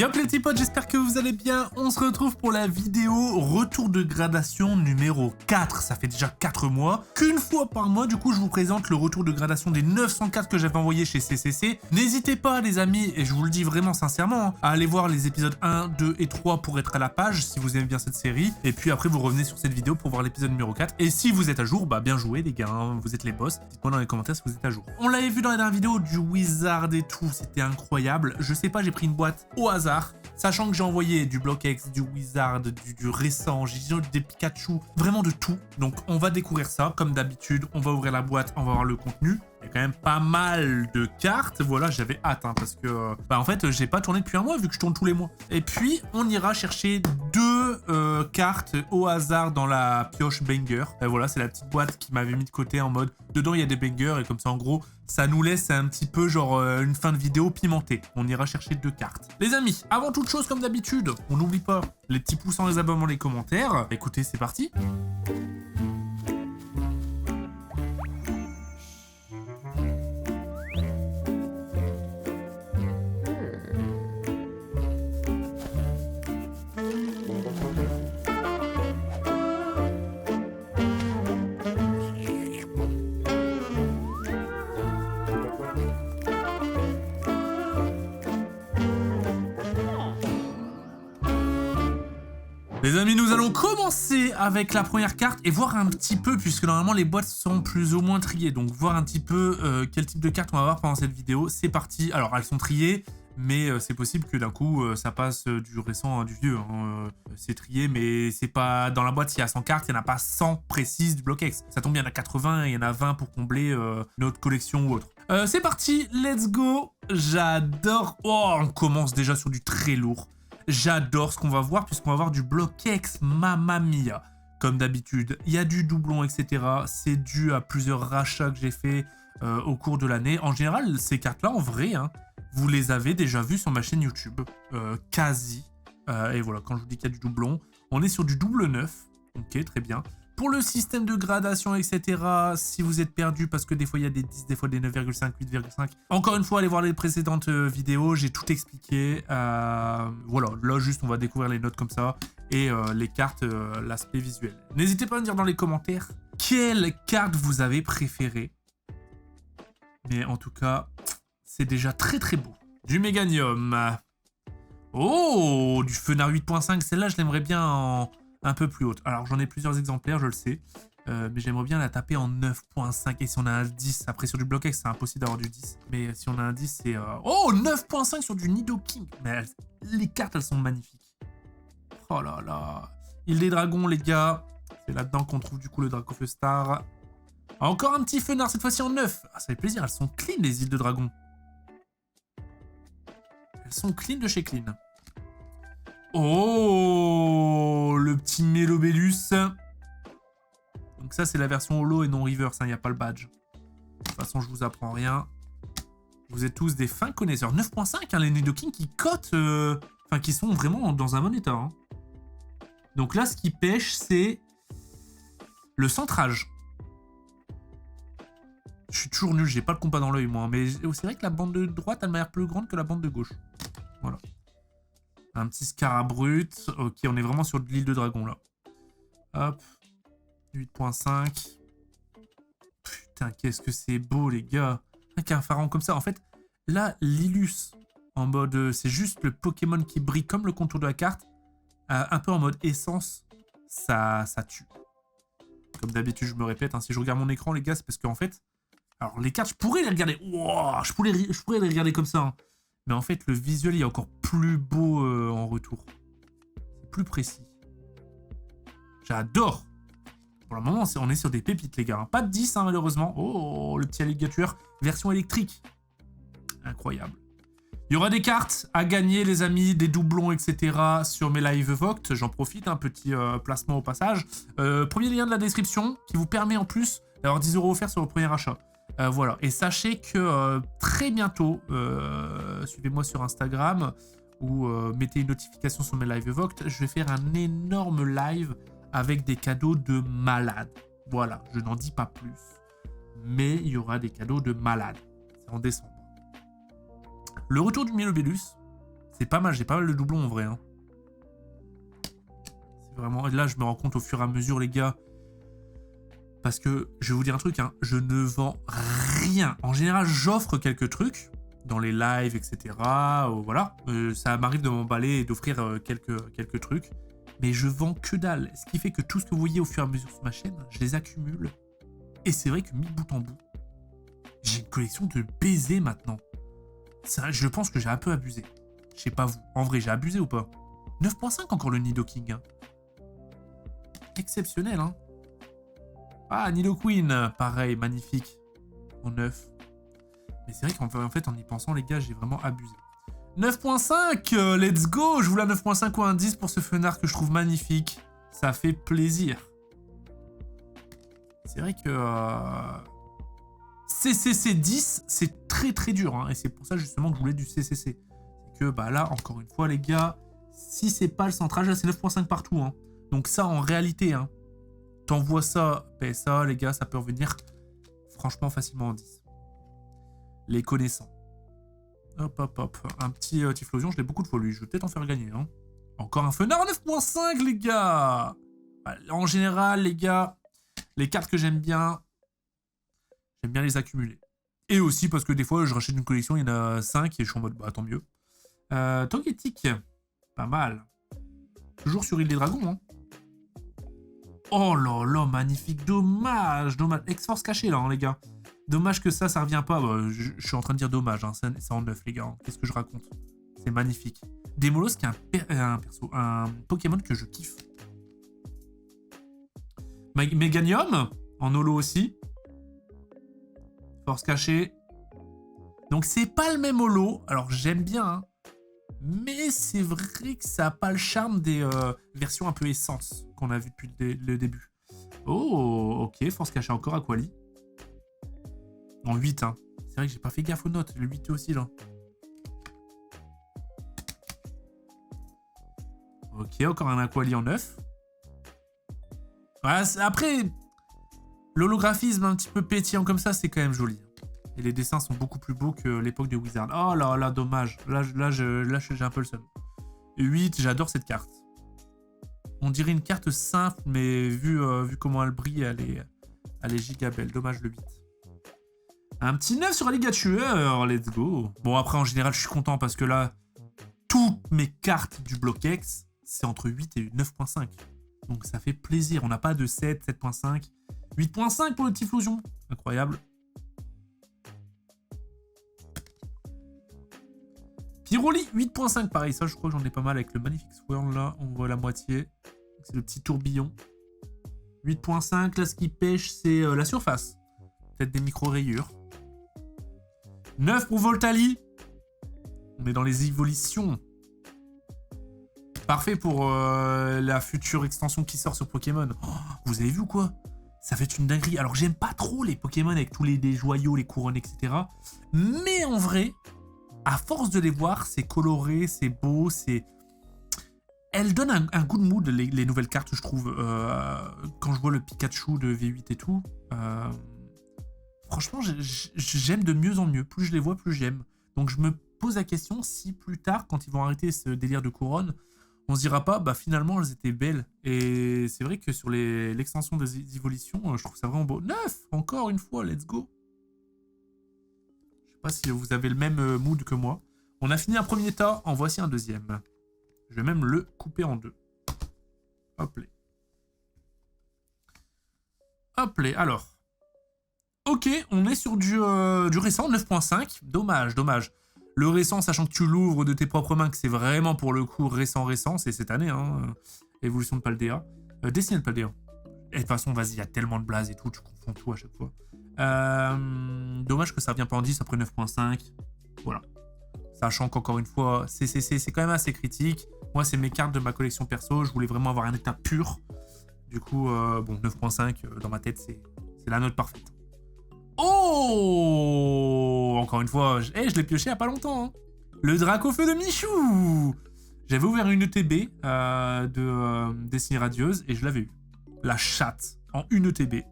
Yop les petits potes, j'espère que vous allez bien. On se retrouve pour la vidéo retour de gradation numéro 4. Ça fait déjà 4 mois qu'une fois par mois, du coup, je vous présente le retour de gradation des 904 que j'avais envoyé chez CCC. N'hésitez pas, les amis, et je vous le dis vraiment sincèrement, à aller voir les épisodes 1, 2 et 3 pour être à la page si vous aimez bien cette série. Et puis après, vous revenez sur cette vidéo pour voir l'épisode numéro 4. Et si vous êtes à jour, bah bien joué les gars, hein, vous êtes les boss. Dites-moi dans les commentaires si vous êtes à jour. On l'avait vu dans la dernière vidéo du Wizard et tout, c'était incroyable. Je sais pas, j'ai pris une boîte au hasard. Sachant que j'ai envoyé du BlockX, du Wizard, du récent, j'ai des Pikachu, vraiment de tout. Donc on va découvrir ça, comme d'habitude, on va ouvrir la boîte, on va voir le contenu. Il y a quand même pas mal de cartes, voilà, j'avais hâte, hein, parce que, en fait, j'ai pas tourné depuis un mois, vu que je tourne tous les mois. Et puis, on ira chercher deux cartes au hasard dans la pioche Banger. Voilà, c'est la petite boîte qui m'avait mis de côté en mode, dedans il y a des bangers, et comme ça, en gros, ça nous laisse un petit peu, genre, une fin de vidéo pimentée. On ira chercher deux cartes. Les amis, avant toute chose, comme d'habitude, on n'oublie pas les petits pouces en les abonnements, les commentaires. Écoutez, c'est parti. Les amis, nous allons commencer avec la première carte et voir un petit peu, puisque normalement les boîtes sont plus ou moins triées, donc voir un petit peu quel type de carte on va avoir pendant cette vidéo. C'est parti. Alors elles sont triées, mais c'est possible que d'un coup ça passe du récent à du vieux. Hein. C'est trié, mais c'est pas dans la boîte. S'il y a 100 cartes, il n'y en a pas 100 précises du BlockX. Ça tombe, il y en a 80 et il y en a 20 pour combler notre collection ou autre. C'est parti, let's go. J'adore. Oh, on commence déjà sur du très lourd. J'adore ce qu'on va voir, puisqu'on va voir du BlockX, mamma mia. Comme d'habitude, il y a du doublon, etc. C'est dû à plusieurs rachats que j'ai fait au cours de l'année. En général, ces cartes-là, en vrai, hein, vous les avez déjà vues sur ma chaîne YouTube. Quasi. Et voilà, quand je vous dis qu'il y a du doublon, on est sur du double 9. Ok, très bien. Pour le système de gradation, etc., si vous êtes perdu, parce que des fois il y a des 10, des fois des 9,5, 8,5. Encore une fois, allez voir les précédentes vidéos, j'ai tout expliqué. Voilà, là juste on va découvrir les notes comme ça, et les cartes, l'aspect visuel. N'hésitez pas à me dire dans les commentaires quelle carte vous avez préférée. Mais en tout cas, c'est déjà très très beau. Du Méganium. Oh, du Fenard 8.5, celle-là je l'aimerais bien en un peu plus haute. Alors j'en ai plusieurs exemplaires, je le sais, mais j'aimerais bien la taper en 9.5. Et si on a un 10, après sur du BlockX c'est impossible d'avoir du 10, mais si on a un 10 c'est... Oh, 9.5 sur du Nidoking. Mais les cartes elles sont magnifiques. Oh là là. Île des Dragons les gars, c'est là-dedans qu'on trouve du coup le Dracofeu Star. Encore un petit Fenard, cette fois-ci en 9. Ah, ça fait plaisir, elles sont clean les îles de Dragon. Elles sont clean de chez clean. Oh, le petit Mélobélus. Donc ça, c'est la version holo et non reverse, il n'y a pas le badge. De toute façon, je vous apprends rien. Vous êtes tous des fins connaisseurs. 9.5, hein, les Nidoking qui cotent, enfin, qui sont vraiment dans un bon état. Hein. Donc là, ce qui pêche, c'est le centrage. Je suis toujours nul, j'ai pas le compas dans l'œil, moi. Mais c'est vrai que la bande de droite, elle m'a l'air plus grande que la bande de gauche. Voilà. Un petit Scarabrut. Ok, on est vraiment sur de l'île de Dragon, là. Hop. 8.5. Putain, qu'est-ce que c'est beau, les gars. Un pharaon comme ça. En fait, là, l'Ilus, en mode... c'est juste le Pokémon qui brille comme le contour de la carte. Un peu en mode essence. Ça tue. Comme d'habitude, je me répète. Hein, si je regarde mon écran, les gars, c'est parce qu'en fait... Alors, les cartes, je pourrais les regarder. Wow, je pourrais les regarder comme ça, hein. Mais en fait, le visuel il est encore plus beau en retour. C'est plus précis. J'adore. Pour le moment, on est sur des pépites, les gars. Pas de 10, hein, malheureusement. Oh, le petit alligator. Version électrique. Incroyable. Il y aura des cartes à gagner, les amis, des doublons, etc. sur mes live Voct. J'en profite, un petit placement au passage. Premier lien de la description qui vous permet en plus d'avoir 10 € offerts sur vos premiers achats. Voilà, et sachez que très bientôt, suivez-moi sur Instagram ou mettez une notification sur mes live Voct, je vais faire un énorme live avec des cadeaux de malade. Voilà, je n'en dis pas plus, mais il y aura des cadeaux de malade. C'est en décembre. Le retour du Mélobélus, C'est pas mal, j'ai pas mal de doublons en vrai. Hein. C'est vraiment... Là, je me rends compte au fur et à mesure, les gars. Parce que, je vais vous dire un truc, hein, je ne vends rien. En général, j'offre quelques trucs dans les lives, etc. Voilà. Ça m'arrive de m'emballer et d'offrir quelques trucs. Mais je vends que dalle. Ce qui fait que tout ce que vous voyez au fur et à mesure sur ma chaîne, je les accumule. Et c'est vrai que mis bout en bout, j'ai une collection de baisers maintenant. Ça, je pense que j'ai un peu abusé. Je sais pas vous. En vrai, j'ai abusé ou pas? 9.5 encore le Nidoking. Hein. Exceptionnel, hein. Ah, Nidoqueen, pareil, magnifique. En 9. Mais c'est vrai qu'en fait, en y pensant, les gars, j'ai vraiment abusé. 9.5, let's go. Je voulais un 9.5 ou un 10 pour ce fenard que je trouve magnifique. Ça fait plaisir. C'est vrai que... CCC 10, c'est très très dur. Hein, et c'est pour ça justement que je voulais du CCC. C'est que bah là, encore une fois, les gars, si c'est pas le centrage, là c'est 9.5 partout. Hein. Donc ça, en réalité, hein, t'envoies ça, PSA, les gars, ça peut revenir franchement facilement en 10. Les connaissants. Hop, hop, hop. Un petit Typhlosion, je l'ai beaucoup de fois lui. Je vais peut-être en faire gagner. Hein. Encore un Fenard 9.5, les gars. En général, les gars, les cartes que j'aime bien les accumuler. Et aussi parce que des fois, je rachète une collection, il y en a 5 et je suis en mode, bah tant mieux. Togetic, pas mal. Toujours sur Île des Dragons, hein. Oh là là, magnifique, dommage, dommage. Ex-Force cachée là, hein, les gars. Dommage que ça revient pas. Bah, je suis en train de dire dommage, hein. C'est en 9, les gars. Hein. Qu'est-ce que je raconte? C'est magnifique. Demolos, qui est un Pokémon que je kiffe. Meganium, en holo aussi. Force cachée. Donc c'est pas le même holo. Alors j'aime bien, hein. Mais c'est vrai que ça n'a pas le charme des versions un peu essence qu'on a vu depuis le début. Oh, ok, force cachée encore à Quali. En 8, hein. C'est vrai que j'ai pas fait gaffe aux notes. Le 8 aussi, là. Ok, encore un Aquali en 9. Ouais, après, l'holographisme un petit peu pétillant comme ça, c'est quand même joli. Et les dessins sont beaucoup plus beaux que l'époque de Wizard. Oh là là, dommage. Là j'ai un peu le seum. 8, j'adore cette carte. On dirait une carte simple, mais vu comment elle brille, elle est giga belle. Dommage le 8. Un petit 9 sur Alligator, let's go. Bon, après, en général, je suis content parce que là, toutes mes cartes du bloc X, c'est entre 8 et 9.5. Donc ça fait plaisir. On n'a pas de 7, 7.5. 8.5 pour le Typhlosion. Incroyable. Pyroli, 8.5, pareil. Ça, je crois que j'en ai pas mal avec le Magnifique Swirl, là. On voit la moitié. C'est le petit tourbillon. 8.5, là, ce qui pêche, c'est la surface. Peut-être des micro-rayures. 9 pour Voltali. On est dans les évolutions. Parfait pour la future extension qui sort sur Pokémon. Oh, vous avez vu ou quoi? Ça fait une dinguerie. Alors, j'aime pas trop les Pokémon avec tous les joyaux, les couronnes, etc. Mais en vrai, à force de les voir, c'est coloré, c'est beau, c'est... Elles donnent un goût de mood, les nouvelles cartes, je trouve. Quand je vois le Pikachu de V8 et tout... Franchement, j'aime de mieux en mieux. Plus je les vois, plus j'aime. Donc je me pose la question si plus tard, quand ils vont arrêter ce délire de couronne, on se dira pas, bah finalement elles étaient belles. Et c'est vrai que sur l'extension des évolutions, je trouve ça vraiment beau. 9, encore une fois, let's go. Je sais pas si vous avez le même mood que moi. On a fini un premier tas, en voici un deuxième. Je vais même le couper en deux. Hop là. Hop là, alors. Ok, on est sur du récent, 9.5. Dommage, dommage. Le récent, sachant que tu l'ouvres de tes propres mains, que c'est vraiment pour le coup récent, c'est cette année, hein. Évolution de Paldea. Dessiner de Paldea. Et de toute façon, vas-y, il y a tellement de blazes et tout, tu confonds tout à chaque fois. Dommage que ça revient pas en 10 après 9.5. Voilà. Sachant qu'encore une fois, CCC, c'est quand même assez critique. Moi, c'est mes cartes de ma collection perso. Je voulais vraiment avoir un état pur. Du coup, bon, 9.5, dans ma tête, c'est la note parfaite. Oh! Encore une fois, je l'ai pioché il n'y a pas longtemps. Hein. Le Dracofeu de Michou! J'avais ouvert une ETB de Destinée Radieuse et je l'avais eu. La chatte en une ETB.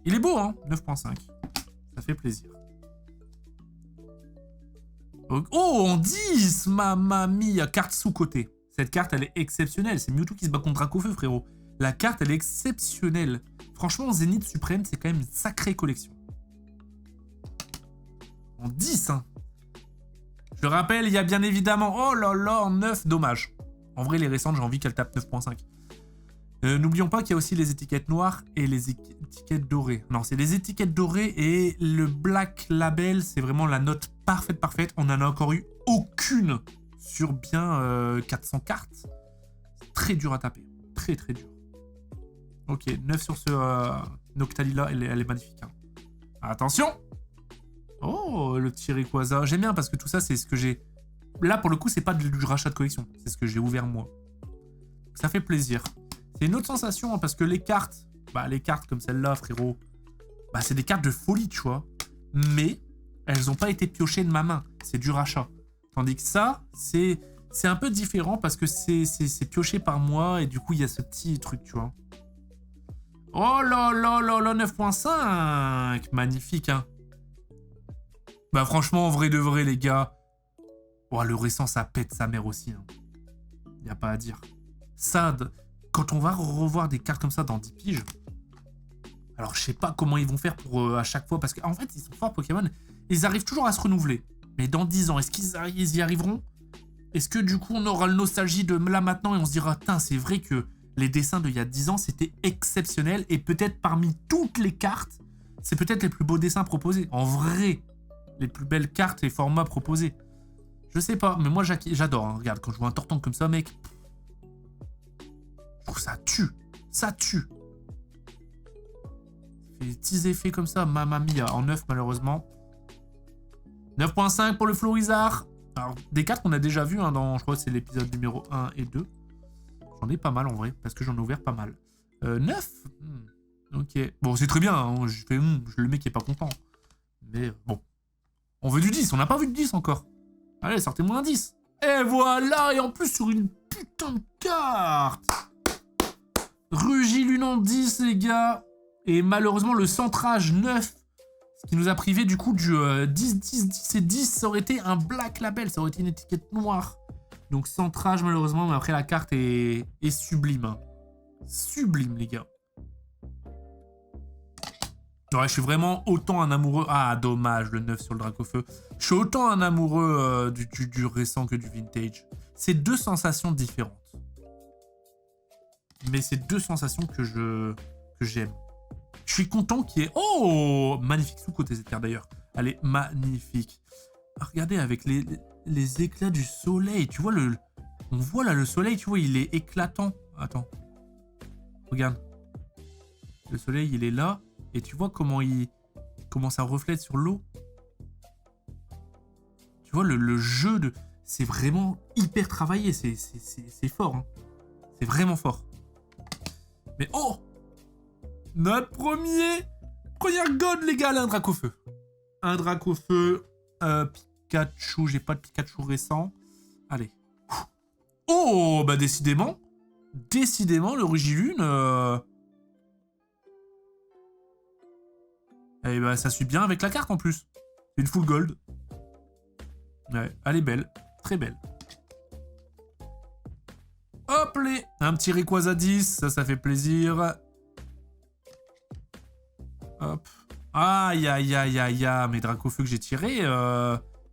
Il est beau, hein? 9.5. Ça fait plaisir. Oh, en 10, mamma mia, carte sous-côté. Cette carte, elle est exceptionnelle. C'est Mewtwo qui se bat contre Dracofeu, frérot. La carte, elle est exceptionnelle. Franchement, Zénith Suprême, c'est quand même une sacrée collection. En 10, hein. Je le rappelle, il y a bien évidemment... Oh là là, en 9, dommage. En vrai, les récentes, j'ai envie qu'elles tapent 9.5. N'oublions pas qu'il y a aussi les étiquettes noires et les étiquettes dorées. Non, c'est les étiquettes dorées et le Black Label, c'est vraiment la note parfaite. On n'en a encore eu aucune sur bien 400 cartes. C'est très dur à taper. Très dur. Ok, 9 sur ce Noctalila, elle est magnifique. Hein. Attention! Oh, le petit Rayquaza. J'aime bien parce que tout ça, c'est ce que j'ai... Là, pour le coup, c'est pas du rachat de collection. C'est ce que j'ai ouvert moi. Ça fait plaisir. C'est une autre sensation, hein, parce que les cartes comme celle-là, frérot, c'est des cartes de folie, tu vois. Mais elles n'ont pas été piochées de ma main. C'est du rachat. Tandis que ça, c'est un peu différent parce que c'est pioché par moi et du coup, il y a ce petit truc, tu vois. Oh là là là là, 9.5. Magnifique, hein. Bah franchement, en vrai de vrai, les gars. Oh, le récent, ça pète sa mère aussi. Hein. Y a pas à dire. Ça, quand on va revoir des cartes comme ça dans 10 piges, alors je sais pas comment ils vont faire pour à chaque fois, parce qu'en fait, ils sont forts Pokémon, ils arrivent toujours à se renouveler. Mais dans 10 ans, est-ce qu'ils y arriveront? Est-ce que du coup, on aura le nostalgie de là maintenant et on se dira, tiens, c'est vrai que les dessins d'il y a 10 ans, c'était exceptionnel, et peut-être parmi toutes les cartes, c'est peut-être les plus beaux dessins proposés. En vrai, les plus belles cartes et formats proposés. Je sais pas, mais moi j'adore. Hein. Regarde, quand je vois un Tortank comme ça, mec, je trouve ça tue. Ça tue. Ça fait des petits effets comme ça, mamma mia. En 9, malheureusement. 9.5 pour le Florizard. Alors, des cartes qu'on a déjà vues, hein, dans, je crois que c'est l'épisode numéro 1 et 2. J'en ai pas mal en vrai, parce que j'en ai ouvert pas mal. 9 Ok. Bon, c'est très bien. Hein. Je fais le mec qui est pas content. Mais bon. On veut du 10, on n'a pas vu de 10 encore. Allez, sortez-moi un 10. Et voilà, et en plus sur une putain de carte. Rugilune en 10, les gars. Et malheureusement, le centrage 9, ce qui nous a privé du coup du 10, 10, 10 et 10, ça aurait été un Black Label, ça aurait été une étiquette noire. Donc centrage malheureusement, mais après la carte est sublime. Hein. Sublime, les gars. Ouais, je suis vraiment autant un amoureux... Ah, dommage, le 9 sur le Dracofeu. Je suis autant un amoureux du récent que du vintage. C'est deux sensations différentes. Mais c'est deux sensations que j'aime. Je suis content qu'il y ait... Oh, magnifique sous-côté cette carte d'ailleurs. Elle est magnifique. Ah, regardez, avec les éclats du soleil. Tu vois, on voit là le soleil, tu vois, il est éclatant. Attends. Regarde. Le soleil, il est là. Et tu vois comment ça reflète sur l'eau. Tu vois, le jeu de... C'est vraiment hyper travaillé. C'est fort. Hein. C'est vraiment fort. Mais oh! Notre première god, les gars, là, un Dracofeu. Un Dracofeu. Pikachu. J'ai pas de Pikachu récent. Allez. Oh! Bah, décidément. Décidément, le Rugilune... Et bah ça suit bien avec la carte en plus. C'est une full gold. Ouais, elle est belle. Très belle. Hop les. Un petit Rayquaza 10, ça fait plaisir. Hop. Aïe aïe aïe aïe aïe. Mes Dracofeu que j'ai tirés,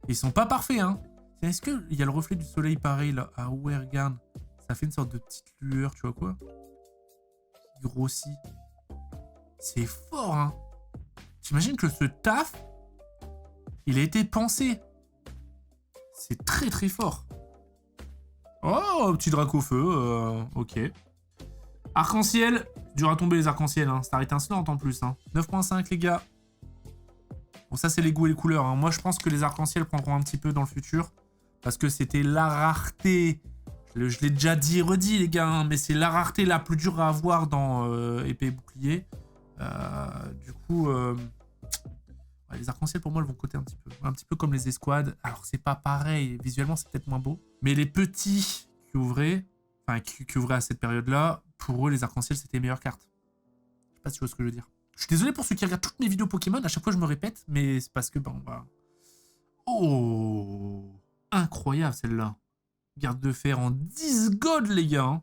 ils sont pas parfaits hein. Est-ce qu'il y a le reflet du soleil pareil là? Ah ouais, regarde. Ça fait une sorte de petite lueur, tu vois quoi? Qui grossit. C'est fort hein. T'imagines que ce taf, il a été pensé. C'est très très fort. Oh, petit Dracofeu, ok. Arc-en-ciel, dur à tomber les arcs-en-ciel, hein. Star étincelante en plus. Hein. 9.5 les gars. Bon ça c'est les goûts et les couleurs. Hein. Moi je pense que les arcs-en-ciel prendront un petit peu dans le futur. Parce que c'était la rareté. Je l'ai déjà dit et redit les gars, hein, mais c'est la rareté la plus dure à avoir dans épée et bouclier. Du coup... Ouais, les arcs-en-ciel pour moi elles vont coter un petit peu comme les escouades. Alors c'est pas pareil, visuellement c'est peut-être moins beau. Mais les petits qui ouvraient, qui ouvraient à cette période-là, pour eux les arcs-en-ciel c'était les meilleures cartes. Je sais pas si tu vois ce que je veux dire. Je suis désolé pour ceux qui regardent toutes mes vidéos Pokémon, à chaque fois je me répète, mais c'est parce que bon bah... Oh, incroyable celle-là. Garde de fer en 10 God, les gars. Hein.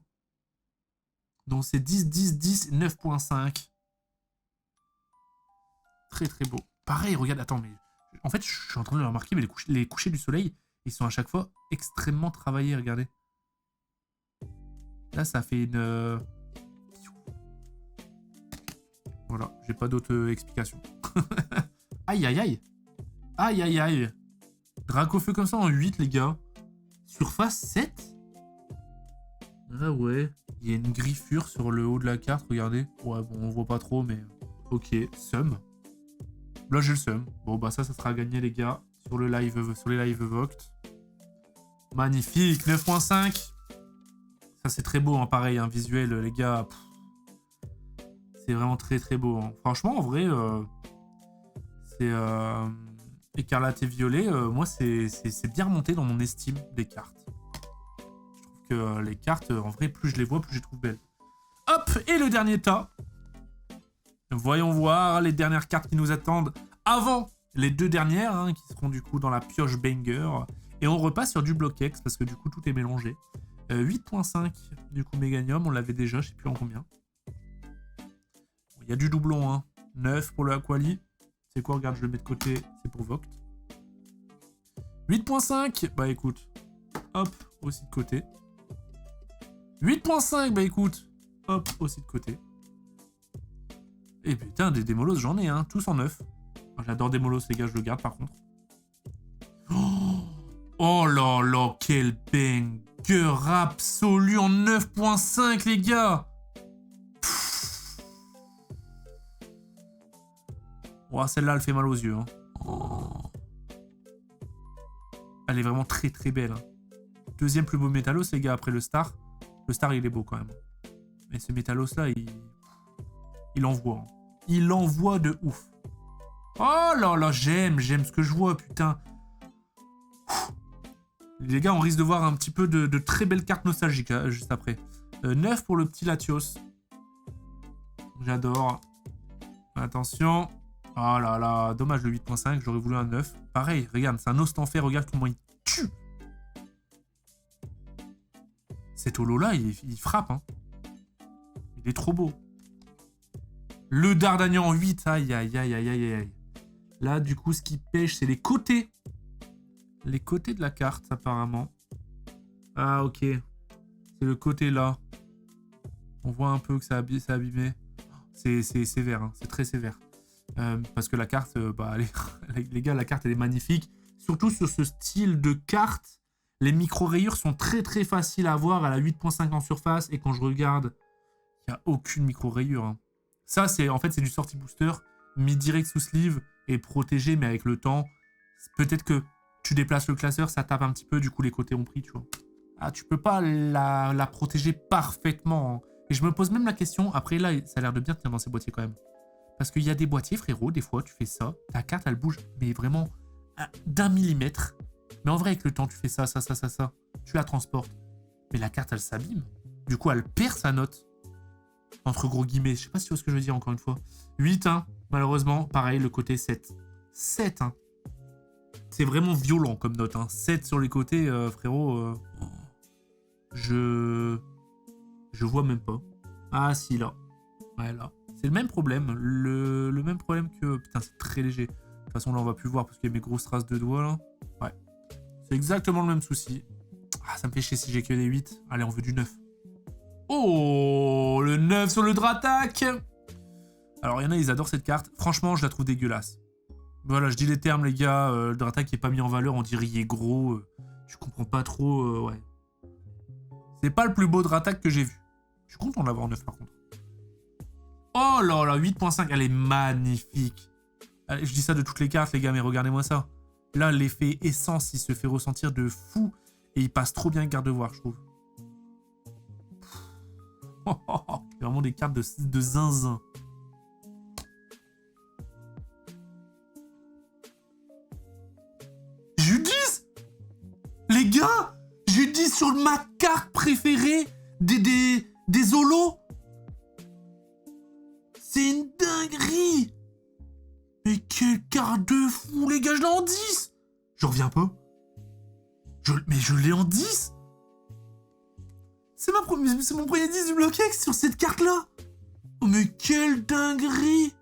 Donc c'est 10, 10, 10, 9.5. Très très beau. Pareil, regarde, attends, mais... En fait, je suis en train de le remarquer, mais les couchers du soleil, ils sont à chaque fois extrêmement travaillés, regardez. Là, ça fait une... Voilà, j'ai pas d'autre explication. Aïe, aïe, aïe. Aïe, aïe, aïe. Dracofeu comme ça en 8, les gars. Surface 7. Ah ouais. Il y a une griffure sur le haut de la carte, regardez. Ouais, bon, on voit pas trop, mais... Ok, Sum. Là, j'ai le Sum. Bon, bah ça sera gagné, les gars, sur les live Voct. Magnifique, 9.5. Ça, c'est très beau, hein, pareil, hein, visuel, les gars. C'est vraiment très, très beau. Hein. Franchement, en vrai, c'est... Écarlate et violet, moi, c'est bien remonté dans mon estime des cartes. Je trouve que les cartes, en vrai, plus je les vois, plus je les trouve belles. Hop, et le dernier tas. Voyons voir les dernières cartes qui nous attendent avant les deux dernières, hein, qui seront du coup dans la pioche banger. Et on repasse sur du bloc X, parce que du coup, tout est mélangé. 8.5, du coup, Méganium, on l'avait déjà, je sais plus en combien. Il y a du doublon, hein. 9 pour le Aquali. C'est quoi, regarde, je le mets de côté, c'est pour Voct. 8.5, bah écoute, hop, aussi de côté. 8.5, bah écoute, hop, aussi de côté. Et putain, des Démolos, j'en ai, hein, tous en 9. J'adore Démolos, les gars, je le garde par contre. Oh là là, quel banger absolu en 9.5, les gars. Oh, celle-là, elle fait mal aux yeux. Hein. Oh. Elle est vraiment très très belle. Hein. Deuxième plus beau Métalos, les gars, après le Star. Le Star, il est beau quand même. Mais ce Métalos-là, il envoie. Hein. Il envoie de ouf. Oh là là, j'aime ce que je vois, putain. Les gars, on risque de voir un petit peu de très belles cartes nostalgiques hein, juste après. 9 pour le petit Latios. J'adore. Attention. Oh là là, dommage le 8.5, j'aurais voulu un 9. Pareil, regarde, c'est un ostenfer, regarde comment il tue. Cet holo-là, il frappe. Hein. Il est trop beau. Le Dardagnan en 8, aïe, aïe, aïe, aïe, aïe, aïe. Là, du coup, ce qui pêche, c'est les côtés. Les côtés de la carte, apparemment. Ah, ok. C'est le côté là. On voit un peu que c'est abîmé. C'est sévère, hein. C'est très sévère. Parce que la carte, bah, les gars, la carte, elle est magnifique. Surtout sur ce style de carte, les micro-rayures sont très très faciles à voir. Elle a 8.5 en surface. Et quand je regarde, il n'y a aucune micro-rayure. Hein. Ça, en fait, c'est du sortie booster, mis direct sous sleeve et protégé, mais avec le temps, peut-être que tu déplaces le classeur, ça tape un petit peu, du coup, les côtés ont pris, tu vois. Ah, tu peux pas la protéger parfaitement. Hein. Et je me pose même la question, après, là, ça a l'air de bien tenir dans ces boîtiers quand même. Parce qu'il y a des boîtiers, frérot, des fois, tu fais ça, ta carte, elle bouge, mais vraiment d'1 millimètre. Mais en vrai, avec le temps, tu fais ça, tu la transportes. Mais la carte, elle s'abîme. Du coup, elle perd sa note. Entre gros guillemets, je sais pas si tu vois ce que je veux dire, encore une fois. 8, hein, malheureusement, pareil, le côté 7. 7, hein. C'est vraiment violent comme note, hein. 7 sur les côtés, frérot. Je vois même pas. Ah, si, là. Ouais, là. C'est le même problème. Le même problème que... Putain, c'est très léger. De toute façon, là, on va plus voir parce qu'il y a mes grosses traces de doigts, là. Ouais. C'est exactement le même souci. Ah, ça me fait chier si j'ai que des 8. Allez, on veut du 9. Oh, le 9 sur le Dratak. Alors, il y en a, ils adorent cette carte. Franchement, je la trouve dégueulasse. Voilà, je dis les termes, les gars. Le Dratak qui est pas mis en valeur, on dirait il est gros. Je comprends pas trop, ouais. C'est pas le plus beau Dratak que j'ai vu. Je suis content de l'avoir en 9, par contre. Oh là là, 8.5, elle est magnifique. Je dis ça de toutes les cartes, les gars, mais regardez-moi ça. Là, l'effet essence, il se fait ressentir de fou. Et il passe trop bien avec Gardevoir, je trouve. C'est vraiment des cartes de zinzin. Judis, les gars, Judis sur ma carte préférée des holos. C'est une dinguerie. Mais quelle carte de fou, les gars, je l'ai en 10. J'en reviens pas. Mais je l'ai en 10. C'est mon premier 10 du BlockX sur cette carte-là. Oh, mais quelle dinguerie.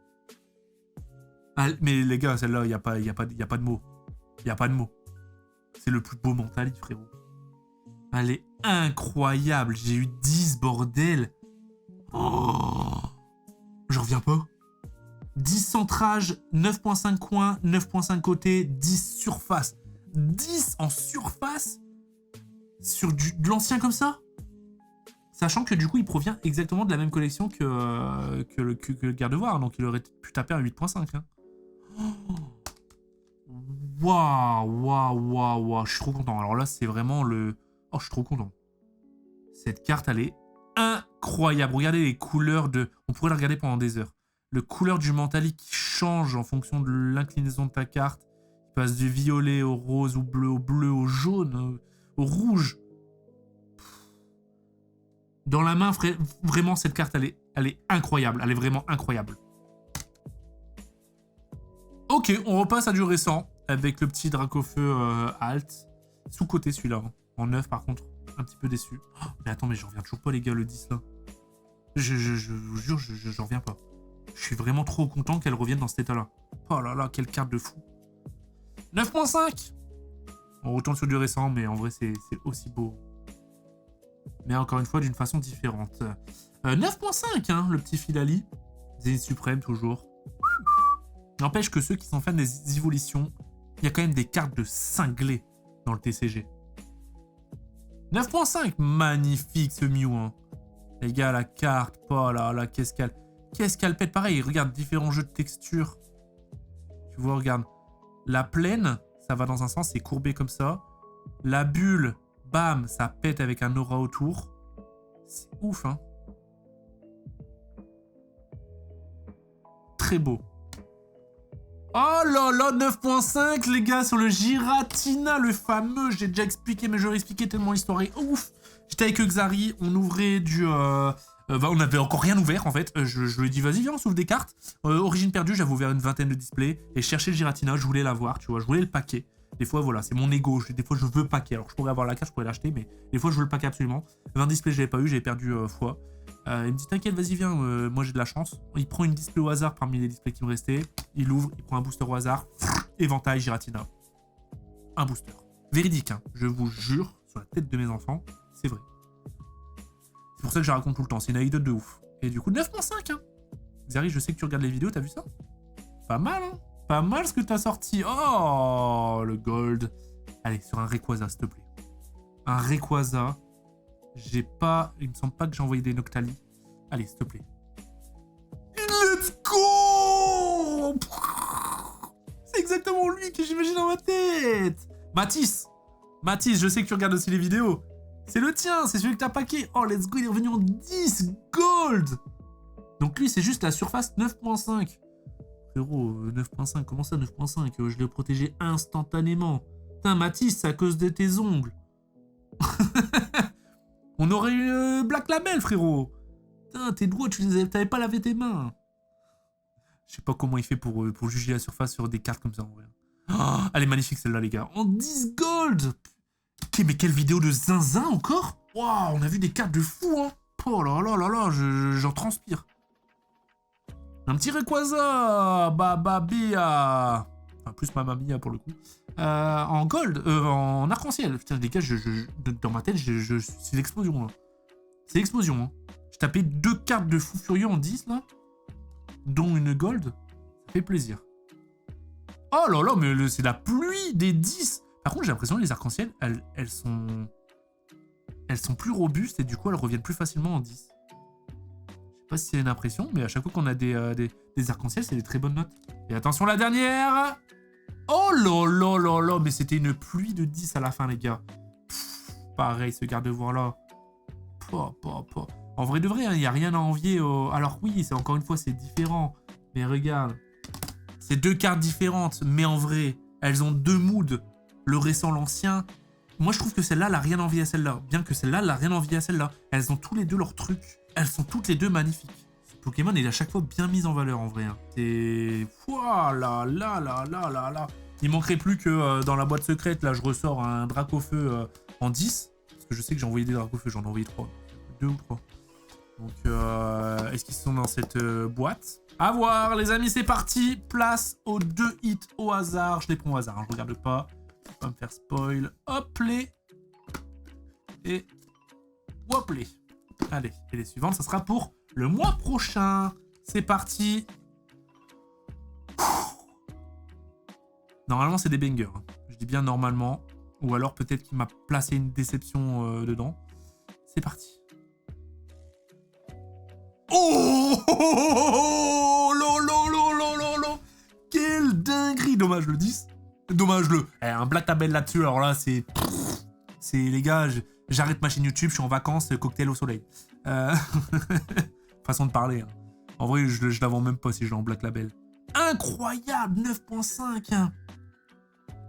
Ah, mais les gars, celle-là, y a pas de mots. Y a pas de mots. C'est le plus beau Mentali, frérot. Elle est incroyable. J'ai eu 10, bordel. Oh, je reviens pas. 10 centrage, 9.5 coins, 9.5 côté, 10 surface. 10 en surface sur de l'ancien comme ça. Sachant que du coup, il provient exactement de la même collection que le garde-voir. Donc, il aurait pu taper un 8.5. Hein. Waouh. Je suis trop content. Alors là, c'est vraiment le... Oh, je suis trop content. Cette carte, elle est incroyable. Regardez les couleurs de... On pourrait la regarder pendant des heures. Le couleur du Mentali qui change en fonction de l'inclinaison de ta carte. Il passe du violet au rose, au bleu, au jaune, au rouge. Dans la main, vraiment, cette carte, elle est incroyable. Elle est vraiment incroyable. Ok, on repasse à du récent. Avec le petit Dracofeu Alt. Sous-côté, celui-là. Hein. En 9, par contre. Un petit peu déçu. Oh, mais attends, mais j'en reviens toujours pas, les gars, le 10, là. Je vous jure, j'en reviens pas. Je suis vraiment trop content qu'elle revienne dans cet état-là. Oh là là, quelle carte de fou. 9.5. On retourne sur du récent, mais en vrai, c'est aussi beau. Mais encore une fois, d'une façon différente. 9.5, hein, le petit Filali. Zénith Suprême, toujours. N'empêche que ceux qui sont fans des évolutions, il y a quand même des cartes de cinglés dans le TCG. 9.5, magnifique ce Mew. Hein. Les gars, la carte, oh là là, qu'est-ce qu'elle pète. Pareil, regarde, différents jeux de texture. Tu vois, regarde. La plaine, ça va dans un sens, c'est courbé comme ça. La bulle, bam, ça pète avec un aura autour. C'est ouf, hein. Très beau. Oh là là, 9.5 les gars, sur le Giratina, le fameux. J'ai déjà expliqué, mais je vais réexpliquer tellement l'histoire est ouf. J'étais avec Xari, on ouvrait du... on avait encore rien ouvert en fait. Je lui ai dit vas-y viens on s'ouvre des cartes. Origine perdue, j'avais ouvert une vingtaine de displays et je cherchais le Giratina, je voulais l'avoir, tu vois, je voulais le paquet. Des fois voilà, c'est mon ego, des fois je veux le paquet. Alors je pourrais avoir la carte, je pourrais l'acheter, mais des fois je veux le paquet absolument. 20 displays je l'avais pas eu, j'avais perdu fois. Il me dit t'inquiète vas-y viens, moi j'ai de la chance. Il prend une display au hasard parmi les displays qui me restaient. Il ouvre, il prend un booster au hasard. Éventail Giratina. Un booster. Véridique, hein, je vous jure, sur la tête de mes enfants, c'est vrai. C'est pour ça que je la raconte tout le temps, c'est une anecdote de ouf. Et du coup, 9.5, hein. Xari, je sais que tu regardes les vidéos, t'as vu ça? Pas mal, hein. Pas mal ce que t'as sorti. Oh, le gold. Allez, sur un Rayquaza, s'il te plaît. Un Rayquaza. J'ai pas... Il me semble pas que j'ai envoyé des Noctali. Allez, s'il te plaît. Let's go. C'est exactement lui que j'imagine dans ma tête. Mathis, je sais que tu regardes aussi les vidéos. C'est le tien, c'est celui que t'as paqué. Oh, let's go, il est revenu en 10 gold. Donc lui, c'est juste la surface 9.5. Frérot, 9.5, comment ça 9.5? Je l'ai protégé instantanément. Putain, Mathis, c'est à cause de tes ongles. On aurait eu Black Label, frérot. Putain, tes doigts, t'avais pas lavé tes mains. Je sais pas comment il fait pour juger la surface sur des cartes comme ça, en vrai. Oh, elle est magnifique, celle-là, les gars. En 10 gold. Ok, mais quelle vidéo de zinzin encore. Waouh, on a vu des cartes de fou, hein. Oh là là là là, j'en transpire. Un petit Rayquaza, Bababia. Enfin, plus Mamma Mia pour le coup. En gold, en arc-en-ciel. Putain, les gars, dans ma tête, c'est l'explosion, là. C'est l'explosion, hein. J'ai tapé 2 cartes de fou furieux en 10, là. Dont une gold. Ça fait plaisir. Oh là là, mais c'est la pluie des 10. Par contre, j'ai l'impression que les arcs-en-ciel, elles sont plus robustes et du coup, elles reviennent plus facilement en 10. Je sais pas si c'est une impression, mais à chaque fois qu'on a des arcs-en-ciel, c'est des très bonnes notes. Et attention, la dernière. Oh là là là là, mais c'était une pluie de 10 à la fin, les gars. Pff, pareil, ce garde-voir-là. En vrai de vrai, il n'y a rien à envier au... Alors oui, c'est encore une fois, c'est différent. Mais regarde. C'est 2 cartes différentes, mais en vrai, elles ont 2 moods. Le récent, l'ancien. Moi, je trouve que celle-là, elle n'a rien à envier à celle-là. Bien que celle-là, elle n'a rien à envier à celle-là. Elles ont tous les deux leurs trucs. Elles sont toutes les deux magnifiques. Ce Pokémon est à chaque fois bien mis en valeur, en vrai. Hein. C'est... Ouah là là là là là là. Il manquerait plus que dans la boîte secrète, là, je ressors un Dracofeu en 10. Parce que je sais que j'ai envoyé des Dracofeu, j'en ai envoyé 3. 2 ou 3. Donc, est-ce qu'ils sont dans cette boîte? À voir, les amis, c'est parti. Place aux 2 hits au hasard. Je les prends au hasard, hein, je regarde pas. Faut pas me faire spoil. Hop les. Et hop les. Allez, et les suivantes, ça sera pour le mois prochain. C'est parti. Normalement, c'est des bangers. Je dis bien normalement. Ou alors peut-être qu'il m'a placé une déception dedans. C'est parti. Oh lolo. Quelle dinguerie. Dommage le 10. Dommage le. Un Black Label là-dessus, alors là, c'est... C'est les gars, j'arrête ma chaîne YouTube, je suis en vacances, cocktail au soleil. Façon de parler. Hein. En vrai, je la vends même pas si je l'ai en Black Label. Incroyable, 9.5.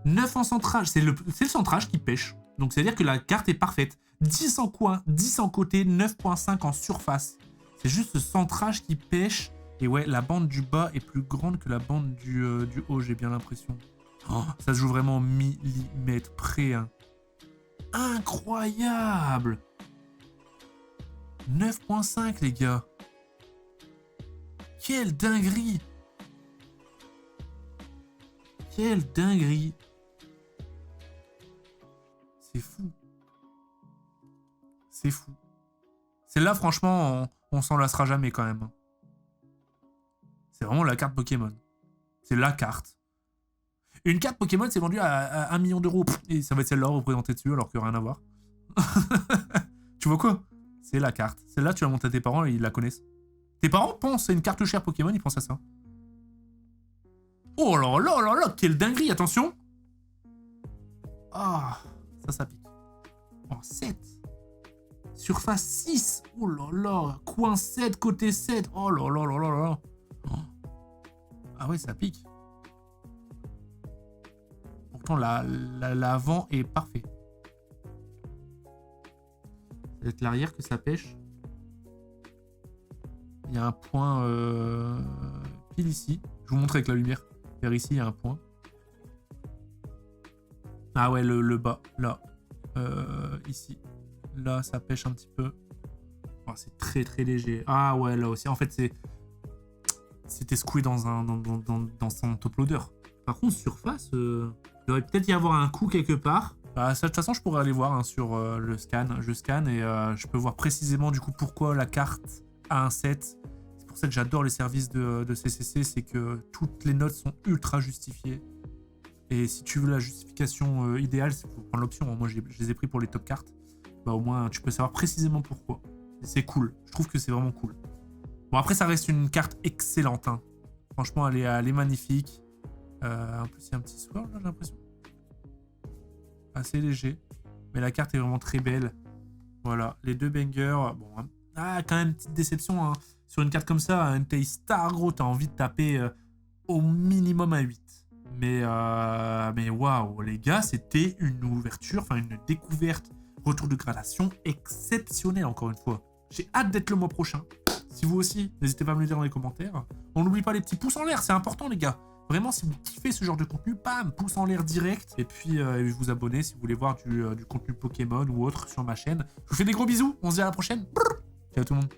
9 en centrage, c'est le centrage qui pêche. Donc c'est-à-dire que la carte est parfaite. 10 en coin, 10 en côté, 9.5 en surface. C'est juste ce centrage qui pêche. Et ouais, la bande du bas est plus grande que la bande du haut, j'ai bien l'impression. Oh, ça se joue vraiment au millimètre près. Hein. Incroyable! 9.5 les gars. Quelle dinguerie! Quelle dinguerie! C'est fou. C'est fou. Celle-là, franchement, on s'en lassera jamais quand même. C'est vraiment la carte Pokémon. C'est la carte. Une carte Pokémon, c'est vendu à 1 million d'euros. Et ça va être celle-là représentée dessus, alors qu'il n'y a rien à voir. Tu vois quoi? C'est la carte. Celle-là, tu la montres à tes parents et ils la connaissent. Tes parents pensent à une carte chère Pokémon, ils pensent à ça. Oh là là là là, quelle dinguerie, attention! Ah, ça pique. Oh, 7. Surface 6. Oh là là. Coin 7, côté 7. Oh là là là là là. Oh. Ah ouais, ça pique. Pourtant, l'avant est parfait. C'est avec l'arrière que ça pêche. Il y a un point pile ici. Je vous montre avec la lumière. Vers ici, il y a un point. Ah ouais, le bas, là. Ici. Là, ça pêche un petit peu. Oh, c'est très très léger. Ah ouais, là aussi. En fait, c'était secoué dans son top loader. Par contre, surface, il devrait peut-être y avoir un coup quelque part. Ça, de toute façon, je pourrais aller voir hein, sur le scan. Je scanne et je peux voir précisément du coup pourquoi la carte a un 7. C'est pour ça que j'adore les services de CCC, c'est que toutes les notes sont ultra justifiées. Et si tu veux la justification idéale, c'est pour prendre l'option. Moi, je les ai pris pour les top cartes. Bah, au moins, tu peux savoir précisément pourquoi. C'est cool. Je trouve que c'est vraiment cool. Bon, après, ça reste une carte excellente. Hein. Franchement, elle est magnifique. En plus, il y a un petit swirl, là, j'ai l'impression. Assez léger. Mais la carte est vraiment très belle. Voilà, les 2 bangers. Bon, hein. Ah, quand même, petite déception. Hein. Sur une carte comme ça, un Entei Star, gros, t'as envie de taper au minimum à 8. Mais waouh, les gars, c'était une ouverture, enfin une découverte, retour de gradation exceptionnelle, encore une fois. J'ai hâte d'être le mois prochain. Si vous aussi, n'hésitez pas à me le dire dans les commentaires. On n'oublie pas les petits pouces en l'air, c'est important, les gars. Vraiment, si vous kiffez ce genre de contenu, bam, pouce en l'air direct. Et puis, vous abonnez si vous voulez voir du contenu Pokémon ou autre sur ma chaîne. Je vous fais des gros bisous, on se dit à la prochaine. Ciao tout le monde.